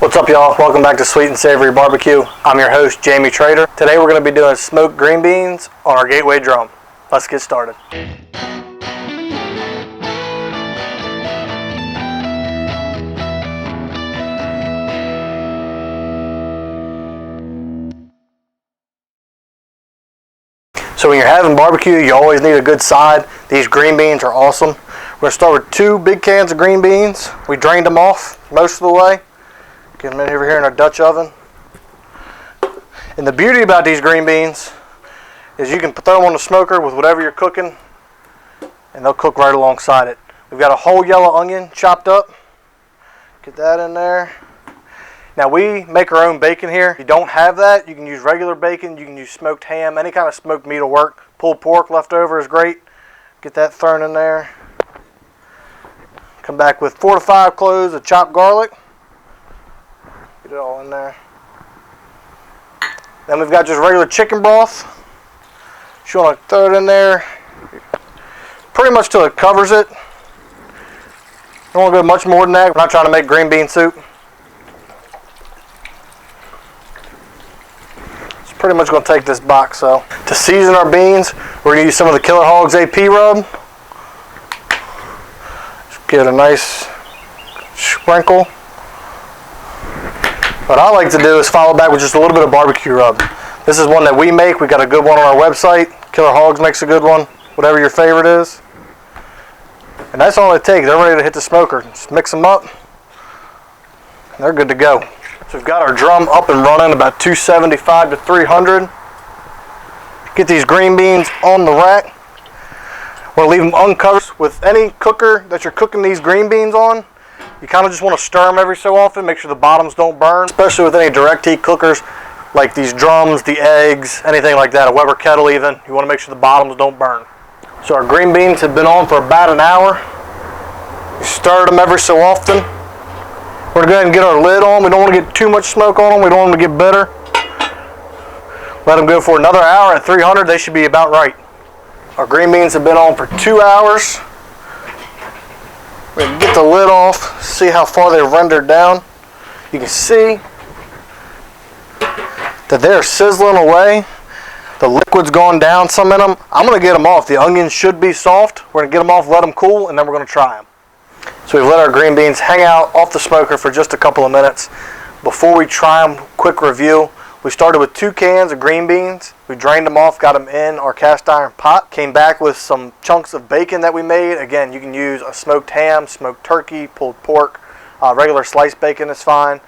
What's up, y'all? Welcome back to Sweet and Savory Barbecue. I'm your host, Jamie Trader. Today we're going to be doing smoked green beans on our gateway drum. Let's get started. So when you're having barbecue, you always need a good side. These green beans are awesome. We're going to start with 2 big cans of green beans. We drained them off most of the way. Get them in over here in our Dutch oven. And the beauty about these green beans is you can throw them on the smoker with whatever you're cooking and they'll cook right alongside it. We've got a whole yellow onion chopped up. Get that in there. Now we make our own bacon here. If you don't have that, you can use regular bacon, you can use smoked ham, any kind of smoked meat will work. Pulled pork left over is great. Get that thrown in there. Come back with 4 to 5 cloves of chopped garlic. Get it all in there. Then we've got just regular chicken broth. You want to throw it in there pretty much till it covers it. Don't want to go much more than that. We're not trying to make green bean soup. It's pretty much going to take this box. So to season our beans, we're going to use some of the Killer Hogs AP Rub. Just get a nice sprinkle. What I like to do is follow back with just a little bit of BBQ Rub. This is one that we make. We got a good one on our website. Killer Hogs makes a good one. Whatever your favorite is. And that's all it takes. They're ready to hit the smoker. Just mix them up. And they're good to go. So we've got our drum up and running about 275 to 300. Get these green beans on the rack. We're going to leave them uncovered. With any cooker that you're cooking these green beans on, you kind of just want to stir them every so often, make sure the bottoms don't burn, especially with any direct heat cookers like these drums, the eggs, anything like that, a Weber kettle even. You want to make sure the bottoms don't burn. So our green beans have been on for about an hour. We stirred them every so often. We're going to go ahead and get our lid on. We don't want to get too much smoke on them. We don't want them to get bitter. Let them go for another hour at 300. They should be about right. Our green beans have been on for 2 hours. We're going to get the lid off, see how far they've rendered down. You can see that they're sizzling away. The liquid's gone down some in them. I'm going to get them off. The onions should be soft. We're going to get them off, let them cool, and then we're going to try them. So we've let our green beans hang out off the smoker for just a couple of minutes. Before we try them, quick review. We started with 2 cans of green beans. We drained them off, got them in our cast iron pot. Came back with some chunks of bacon that we made. Again, you can use a smoked ham, smoked turkey, pulled pork, regular sliced bacon is fine.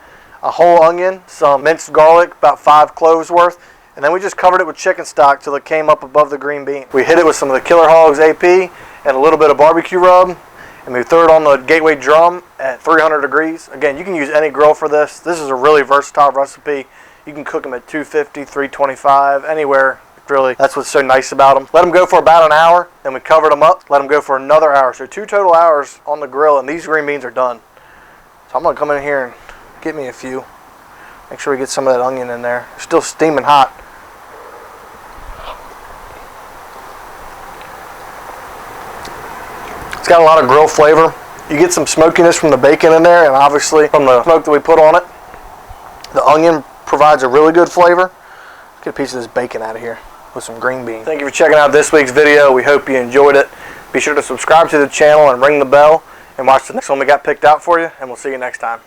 A whole onion, some minced garlic, about 5 cloves worth. And then we just covered it with chicken stock till it came up above the green bean. We hit it with some of the Killer Hogs AP and a little bit of BBQ Rub. And we threw it on the gateway drum at 300 degrees. Again, you can use any grill for this. This is a really versatile recipe. You can cook them at 250, 325, anywhere, really. That's what's so nice about them. Let them go for about an hour, then we covered them up. Let them go for another hour. So 2 total hours on the grill, and these green beans are done. So I'm going to come in here and get me a few. Make sure we get some of that onion in there. It's still steaming hot. It's got a lot of grill flavor. You get some smokiness from the bacon in there, and obviously from the smoke that we put on it. The onion provides a really good flavor. Let's get a piece of this bacon out of here with some green beans. Thank you for checking out this week's video. We hope you enjoyed it. Be sure to subscribe to the channel and ring the bell and watch the next one we got picked out for you, and we'll see you next time.